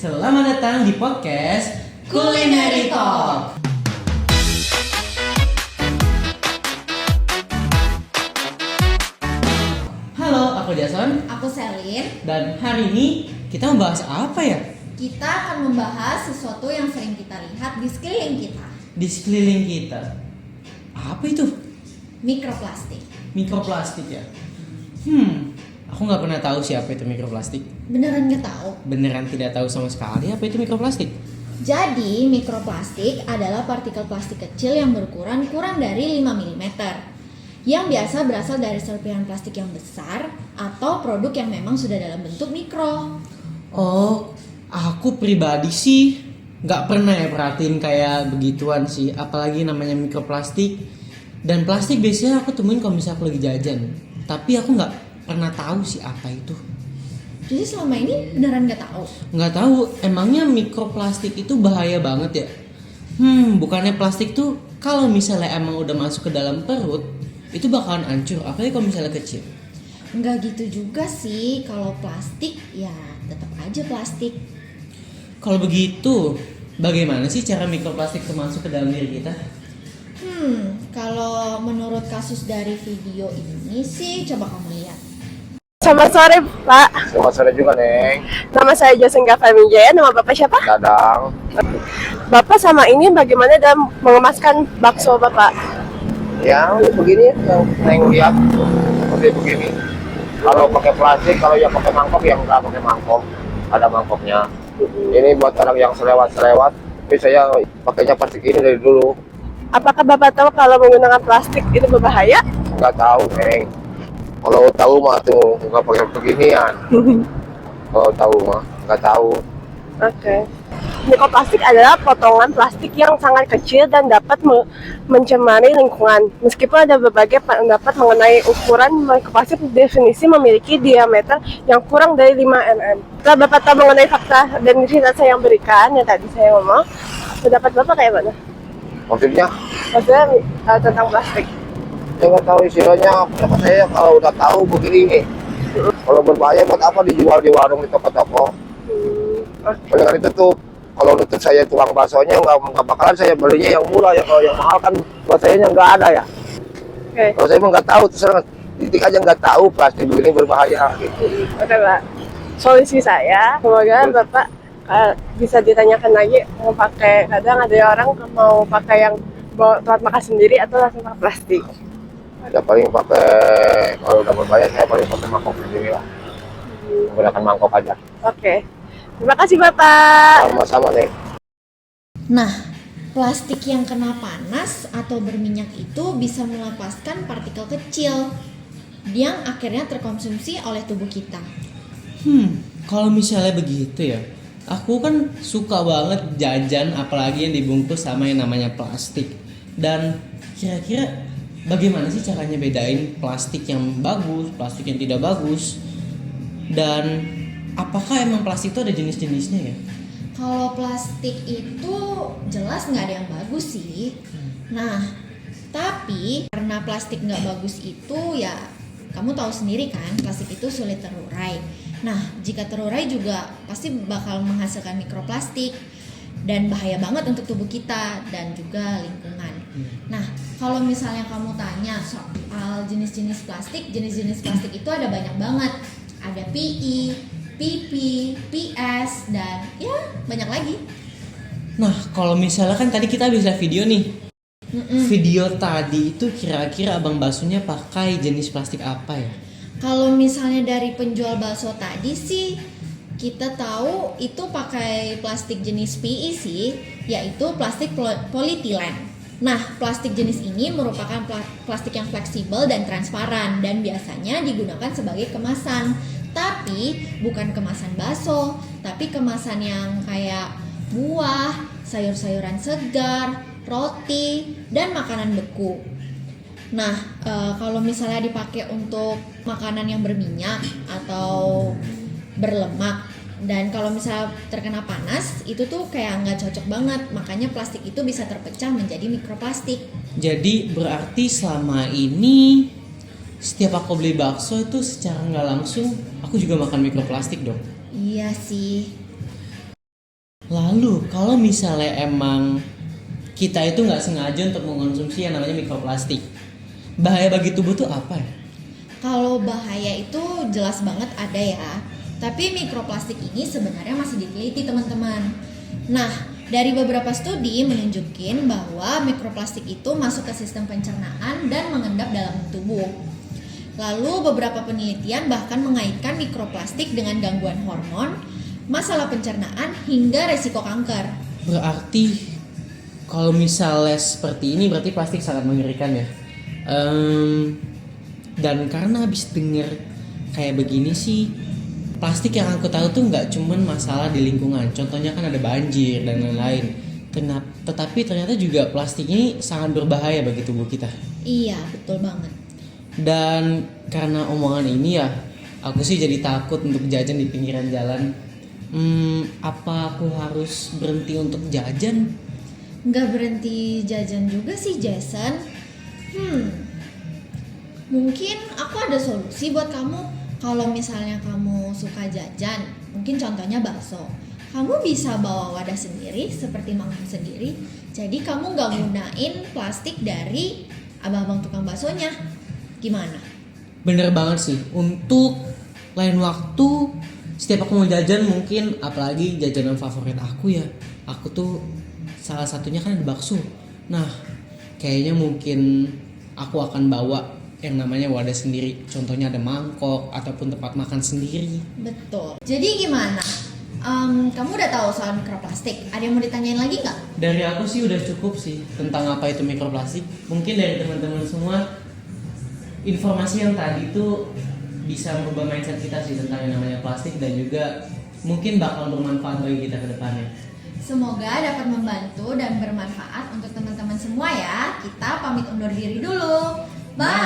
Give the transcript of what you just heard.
Selamat datang di podcast Culinary Talk. Halo, aku Jason. Aku Selin. Dan hari ini kita membahas apa ya? Kita akan membahas sesuatu yang sering kita lihat di sekeliling kita. Di sekeliling kita. Apa itu? Mikroplastik. Mikroplastik ya? Aku nggak pernah tahu siapa itu mikroplastik. Beneran nggak tahu? Beneran tidak tahu sama sekali apa itu mikroplastik. Jadi, mikroplastik adalah partikel plastik kecil yang berukuran kurang dari 5 mm yang biasa berasal dari serpihan plastik yang besar atau produk yang memang sudah dalam bentuk mikro. Oh, aku pribadi sih nggak pernah ya perhatiin kayak begituan sih, apalagi namanya mikroplastik. Dan plastik biasanya aku temuin kalau misalnya aku lagi jajan, tapi aku nggak pernah tahu sih apa itu. Jadi selama ini beneran nggak tahu? Nggak tahu, emangnya mikroplastik itu bahaya banget ya? Bukannya plastik tuh kalau misalnya emang udah masuk ke dalam perut itu bakalan hancur, apalagi kalau misalnya kecil. Nggak gitu juga sih, kalau plastik ya tetap aja plastik. Kalau begitu, bagaimana sih cara mikroplastik itu masuk ke dalam diri kita? Kalau menurut kasus dari video ini sih, coba kamu lihat. Selamat sore, Pak. Selamat sore juga, Neng. Nama saya Josen Gafamijaya. Nama Bapak siapa? Dadang. Bapak sama ini bagaimana dalam mengemaskan bakso Bapak? Ya, begini yang Neng lihat. Seperti begini. Kalau pakai plastik, kalau yang pakai mangkok, yang nggak pakai mangkok. Ada mangkoknya. Ini buat orang yang selewat-selewat. Tapi saya pakainya plastik ini dari dulu. Apakah Bapak tahu kalau menggunakan plastik itu berbahaya? Nggak tahu, Neng. Kalau tahu mah tuh nggak pakai beginian. Kalau tahu mah nggak tahu. Oke. Mikroplastik adalah potongan plastik yang sangat kecil dan dapat mencemari lingkungan. Meskipun ada berbagai pendapat mengenai ukuran, mikroplastik definisi memiliki diameter yang kurang dari 5 mm. Setelah Bapak tahu mengenai fakta dan cerita saya yang berikan, yang tadi saya ngomong, pendapat Bapak kayak mana? Maksudnya Tentang plastik. saya nggak tahu istilahnya. Pendapat saya kalau udah tahu begini. Kalau berbahaya buat apa dijual di warung di toko-toko? Dengan itu tuh kalau nutup saya tukang baksonya nggak bakalan saya belinya yang murah ya. Kalau yang mahal kan buat saya nggak ada ya. Oke. Kalau saya nggak tahu terus titik aja nggak tahu plastik begini berbahaya gitu. Oke, Pak. Solusi saya, semoga Bapak bisa ditanyakan lagi mau pakai, kadang ada orang mau pakai yang bawa tempat makan sendiri atau langsung pakai plastik. Ada paling pakai kalau udah berbahaya saya paling pakai mangkok sendiri lah. Menggunakan mangkok aja. Oke. Terima kasih Bapak. Sama-sama nih. Nah, plastik yang kena panas atau berminyak itu bisa melepaskan partikel kecil yang akhirnya terkonsumsi oleh tubuh kita. Kalau misalnya begitu ya, aku kan suka banget jajan apalagi yang dibungkus sama yang namanya plastik. Dan kira-kira bagaimana sih caranya bedain plastik yang bagus, plastik yang tidak bagus? Dan apakah emang plastik itu ada jenis-jenisnya ya? Kalau plastik itu jelas nggak ada yang bagus sih. Nah, tapi karena plastik nggak bagus itu ya kamu tahu sendiri kan, plastik itu sulit terurai. Nah, jika terurai juga pasti bakal menghasilkan mikroplastik dan bahaya banget untuk tubuh kita dan juga lingkungan. Nah, kalau misalnya kamu tanya soal jenis-jenis plastik itu ada banyak banget. Ada PE, PP, PS, dan ya banyak lagi. Nah, kalau misalnya kan tadi kita bisa video nih. Video tadi itu kira-kira abang baksonya pakai jenis plastik apa ya? Kalau misalnya dari penjual bakso tadi sih kita tahu itu pakai plastik jenis PE sih, yaitu plastik polietilen. Nah, plastik jenis ini merupakan plastik yang fleksibel dan transparan dan biasanya digunakan sebagai kemasan. Tapi bukan kemasan bakso, tapi kemasan yang kayak buah, sayur-sayuran segar, roti, dan makanan beku. Nah, kalau misalnya dipakai untuk makanan yang berminyak atau berlemak, dan kalau misalnya terkena panas, itu tuh kayak nggak cocok banget. Makanya plastik itu bisa terpecah menjadi mikroplastik. Jadi berarti selama ini setiap aku beli bakso itu secara nggak langsung aku juga makan mikroplastik dong? Iya sih. Lalu kalau misalnya emang kita itu nggak sengaja untuk mengonsumsi yang namanya mikroplastik, bahaya bagi tubuh tuh apa ya? Kalau bahaya itu jelas banget ada ya. Tapi mikroplastik ini sebenarnya masih diteliti teman-teman. Nah, dari beberapa studi menunjukkan bahwa mikroplastik itu masuk ke sistem pencernaan dan mengendap dalam tubuh. Lalu beberapa penelitian bahkan mengaitkan mikroplastik dengan gangguan hormon, masalah pencernaan, hingga resiko kanker. Berarti kalau misalnya seperti ini berarti plastik sangat mengerikan ya. Dan karena habis denger kayak begini sih, plastik yang aku tahu tuh nggak cuman masalah di lingkungan. Contohnya kan ada banjir dan lain-lain. Tetapi ternyata juga plastik ini sangat berbahaya bagi tubuh kita. Iya, betul banget. Dan karena omongan ini ya, aku sih jadi takut untuk jajan di pinggiran jalan. Apa aku harus berhenti untuk jajan? Nggak berhenti jajan juga sih Jason. Mungkin aku ada solusi buat kamu. Kalau misalnya kamu suka jajan, mungkin contohnya bakso, kamu bisa bawa wadah sendiri seperti mangkuk sendiri. Jadi kamu nggak gunain plastik dari abang-abang tukang baksonya. Gimana? Bener banget sih. Untuk lain waktu, setiap aku mau jajan mungkin, apalagi jajanan favorit aku ya, aku tuh salah satunya kan ada bakso. Nah, kayaknya mungkin aku akan bawa yang namanya wadah sendiri. Contohnya ada mangkok ataupun tempat makan sendiri. Betul. Jadi gimana? Kamu udah tahu soal mikroplastik? Ada yang mau ditanyain lagi nggak? Dari aku sih udah cukup sih tentang apa itu mikroplastik. Mungkin dari teman-teman semua, informasi yang tadi tuh bisa merubah mindset kita sih tentang yang namanya plastik, dan juga mungkin bakal bermanfaat bagi kita ke depannya. Semoga dapat membantu dan bermanfaat untuk teman-teman semua ya. Kita pamit undur diri dulu. Bye.